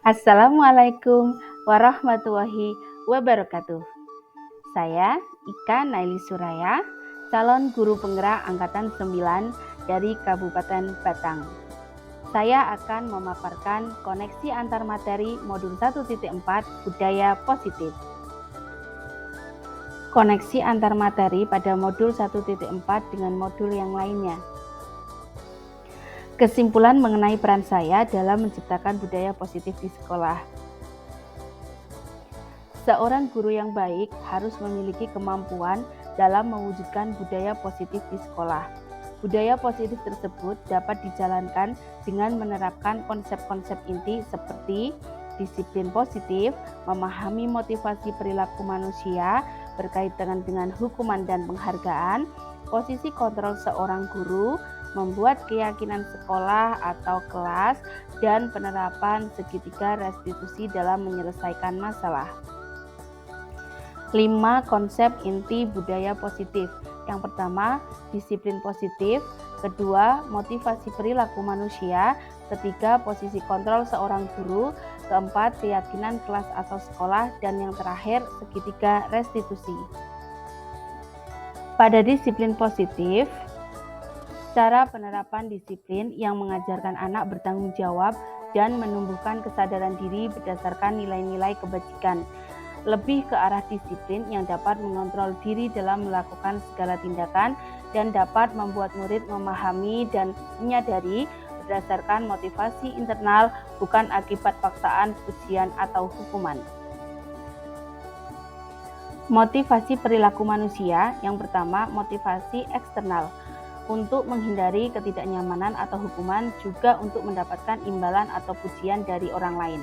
Assalamualaikum warahmatullahi wabarakatuh. Saya Ika Naili Suraya, calon guru penggerak angkatan 9 dari Kabupaten Batang. Saya akan memaparkan koneksi antar materi modul 1.4 budaya positif. Koneksi antar materi pada modul 1.4 dengan modul yang lainnya. Kesimpulan mengenai peran saya dalam menciptakan budaya positif di sekolah. Seorang guru yang baik harus memiliki kemampuan dalam mewujudkan budaya positif di sekolah. Budaya positif tersebut dapat dijalankan dengan menerapkan konsep-konsep inti seperti disiplin positif, memahami motivasi perilaku manusia berkaitan dengan hukuman dan penghargaan, posisi kontrol seorang guru, membuat keyakinan sekolah atau kelas, dan penerapan segitiga restitusi dalam menyelesaikan masalah. 5 konsep inti budaya positif. Yang pertama, disiplin positif. Kedua, motivasi perilaku manusia. Ketiga, posisi kontrol seorang guru. Keempat, keyakinan kelas atau sekolah. Dan yang terakhir, segitiga restitusi. Pada disiplin positif, cara penerapan disiplin yang mengajarkan anak bertanggung jawab dan menumbuhkan kesadaran diri berdasarkan nilai-nilai kebajikan. Lebih ke arah disiplin yang dapat mengontrol diri dalam melakukan segala tindakan dan dapat membuat murid memahami dan menyadari berdasarkan motivasi internal, bukan akibat paksaan, pujian, atau hukuman. Motivasi perilaku manusia. Yang pertama, motivasi eksternal. Untuk menghindari ketidaknyamanan atau hukuman, juga untuk mendapatkan imbalan atau pujian dari orang lain.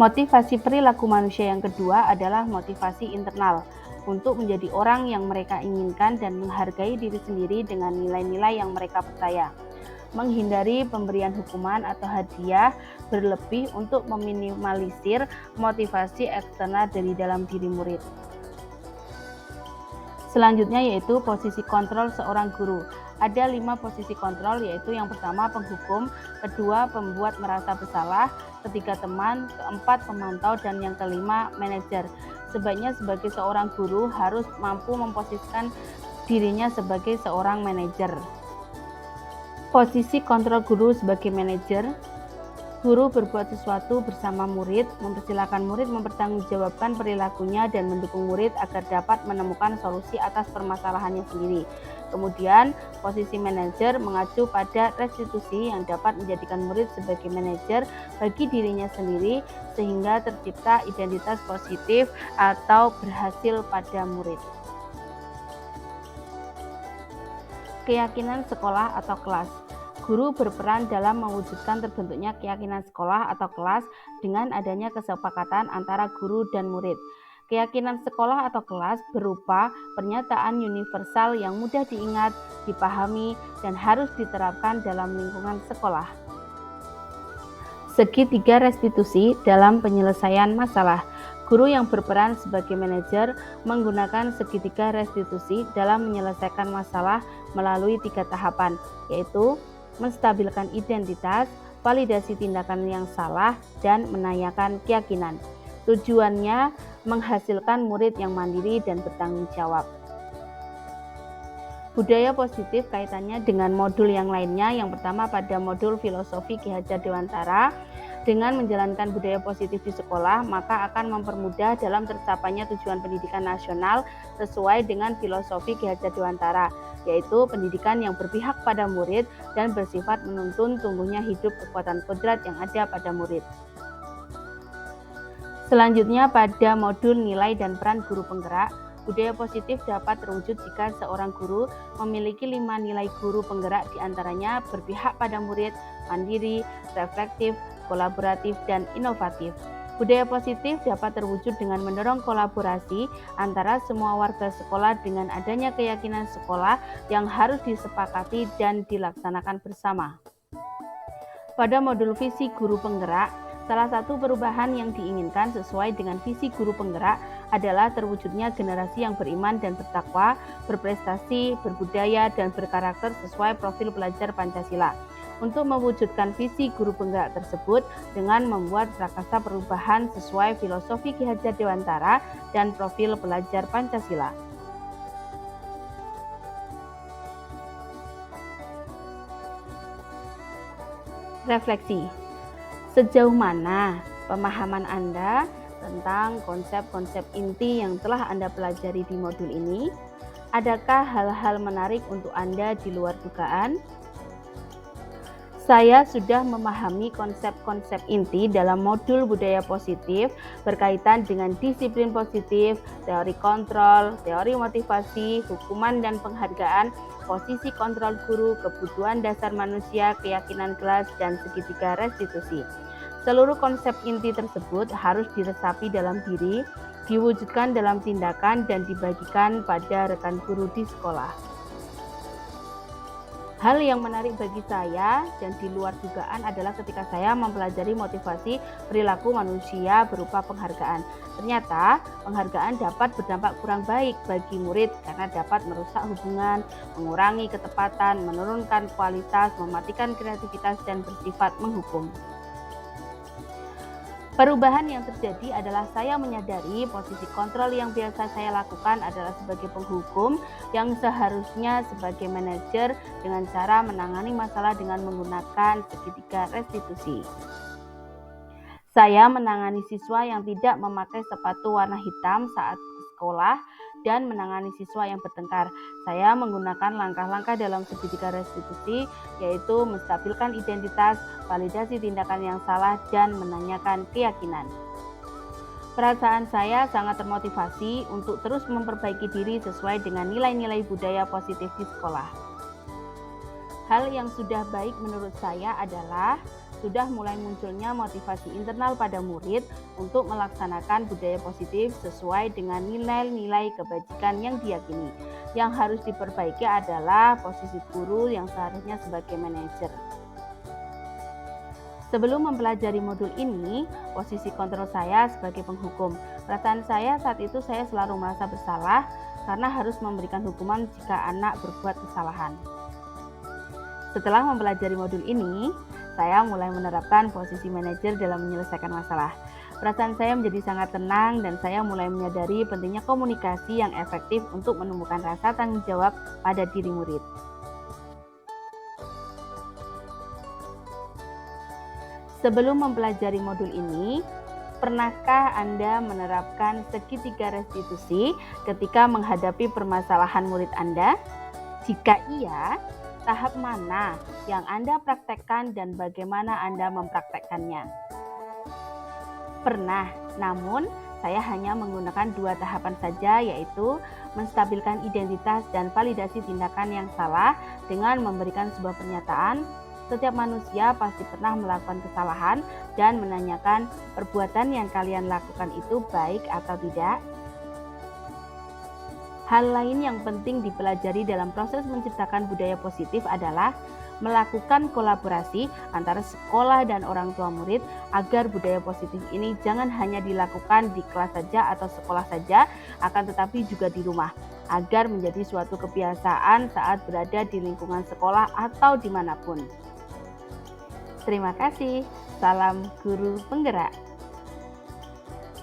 Motivasi perilaku manusia yang kedua adalah motivasi internal, untuk menjadi orang yang mereka inginkan dan menghargai diri sendiri dengan nilai-nilai yang mereka percaya. Menghindari pemberian hukuman atau hadiah berlebih untuk meminimalisir motivasi eksternal dari dalam diri murid. Selanjutnya yaitu posisi kontrol seorang guru. Ada 5 posisi kontrol, yaitu yang pertama penghukum, kedua pembuat merasa bersalah, ketiga teman, keempat pemantau, dan yang kelima manajer. Sebaiknya sebagai seorang guru harus mampu memposisikan dirinya sebagai seorang manajer. Posisi kontrol guru sebagai manajer. Guru berbuat sesuatu bersama murid, mempersilahkan murid mempertanggungjawabkan perilakunya dan mendukung murid agar dapat menemukan solusi atas permasalahannya sendiri. Kemudian, posisi manajer mengacu pada restitusi yang dapat menjadikan murid sebagai manajer bagi dirinya sendiri sehingga tercipta identitas positif atau berhasil pada murid. Keyakinan sekolah atau kelas. Guru berperan dalam mewujudkan terbentuknya keyakinan sekolah atau kelas dengan adanya kesepakatan antara guru dan murid. Keyakinan sekolah atau kelas berupa pernyataan universal yang mudah diingat, dipahami, dan harus diterapkan dalam lingkungan sekolah. Segitiga restitusi dalam penyelesaian masalah. Guru yang berperan sebagai manajer menggunakan segitiga restitusi dalam menyelesaikan masalah melalui 3 tahapan, yaitu menstabilkan identitas, validasi tindakan yang salah, dan menanyakan keyakinan. Tujuannya menghasilkan murid yang mandiri dan bertanggung jawab. Budaya positif kaitannya dengan modul yang lainnya. Yang pertama pada modul filosofi Ki Hajar Dewantara. Dengan menjalankan budaya positif di sekolah, maka akan mempermudah dalam tercapainya tujuan pendidikan nasional sesuai dengan filosofi Ki Hajar Dewantara, yaitu pendidikan yang berpihak pada murid dan bersifat menuntun tumbuhnya hidup kekuatan kodrat yang ada pada murid. Selanjutnya pada modul nilai dan peran guru penggerak. Budaya positif dapat terwujud jika seorang guru memiliki 5 nilai guru penggerak, diantaranya berpihak pada murid, mandiri, reflektif, kolaboratif, dan inovatif. Budaya positif dapat terwujud dengan mendorong kolaborasi antara semua warga sekolah dengan adanya keyakinan sekolah yang harus disepakati dan dilaksanakan bersama. Pada modul visi guru penggerak, salah satu perubahan yang diinginkan sesuai dengan visi guru penggerak adalah terwujudnya generasi yang beriman dan bertakwa, berprestasi, berbudaya, dan berkarakter sesuai profil pelajar Pancasila. untuk mewujudkan visi guru penggerak tersebut dengan membuat prakasa perubahan sesuai filosofi Ki Hajar Dewantara dan profil pelajar Pancasila. Refleksi. Sejauh mana pemahaman Anda tentang konsep-konsep inti yang telah Anda pelajari di modul ini? Adakah hal-hal menarik untuk Anda di luar dugaan? Saya sudah memahami konsep-konsep inti dalam modul budaya positif berkaitan dengan disiplin positif, teori kontrol, teori motivasi, hukuman dan penghargaan, posisi kontrol guru, kebutuhan dasar manusia, keyakinan kelas, dan segitiga restitusi. Seluruh konsep inti tersebut harus diresapi dalam diri, diwujudkan dalam tindakan, dan dibagikan pada rekan guru di sekolah. Hal yang menarik bagi saya dan di luar dugaan adalah ketika saya mempelajari motivasi perilaku manusia berupa penghargaan. Ternyata penghargaan dapat berdampak kurang baik bagi murid karena dapat merusak hubungan, mengurangi ketepatan, menurunkan kualitas, mematikan kreativitas, dan bersifat menghukum. Perubahan yang terjadi adalah saya menyadari posisi kontrol yang biasa saya lakukan adalah sebagai penghukum yang seharusnya sebagai manajer dengan cara menangani masalah dengan menggunakan segitiga restitusi. Saya menangani siswa yang tidak memakai sepatu warna hitam saat sekolah dan menangani siswa yang bertengkar. Saya menggunakan langkah-langkah dalam segitiga restitusi, yaitu menstabilkan identitas, validasi tindakan yang salah, dan menanyakan keyakinan. Perasaan saya sangat termotivasi untuk terus memperbaiki diri sesuai dengan nilai-nilai budaya positif di sekolah. Hal yang sudah baik menurut saya adalah sudah mulai munculnya motivasi internal pada murid untuk melaksanakan budaya positif sesuai dengan nilai-nilai kebajikan yang diyakini. Yang harus diperbaiki adalah posisi guru yang seharusnya sebagai manajer. Sebelum mempelajari modul ini, posisi kontrol saya sebagai penghukum. Perasaan saya saat itu saya selalu merasa bersalah karena harus memberikan hukuman jika anak berbuat kesalahan. Setelah mempelajari modul ini, saya mulai menerapkan posisi manajer dalam menyelesaikan masalah. Perasaan saya menjadi sangat tenang dan saya mulai menyadari pentingnya komunikasi yang efektif untuk menemukan rasa tanggung jawab pada diri murid. Sebelum mempelajari modul ini, pernahkah Anda menerapkan segitiga restitusi ketika menghadapi permasalahan murid Anda? Jika iya, tahap mana yang Anda praktekkan dan bagaimana Anda mempraktekkannya? Pernah, namun saya hanya menggunakan 2 tahapan saja, yaitu menstabilkan identitas dan validasi tindakan yang salah dengan memberikan sebuah pernyataan. Setiap manusia pasti pernah melakukan kesalahan dan menanyakan perbuatan yang kalian lakukan itu baik atau tidak. Hal lain yang penting dipelajari dalam proses menciptakan budaya positif adalah melakukan kolaborasi antara sekolah dan orang tua murid agar budaya positif ini jangan hanya dilakukan di kelas saja atau sekolah saja, akan tetapi juga di rumah, agar menjadi suatu kebiasaan saat berada di lingkungan sekolah atau dimanapun. Terima kasih. Salam guru penggerak.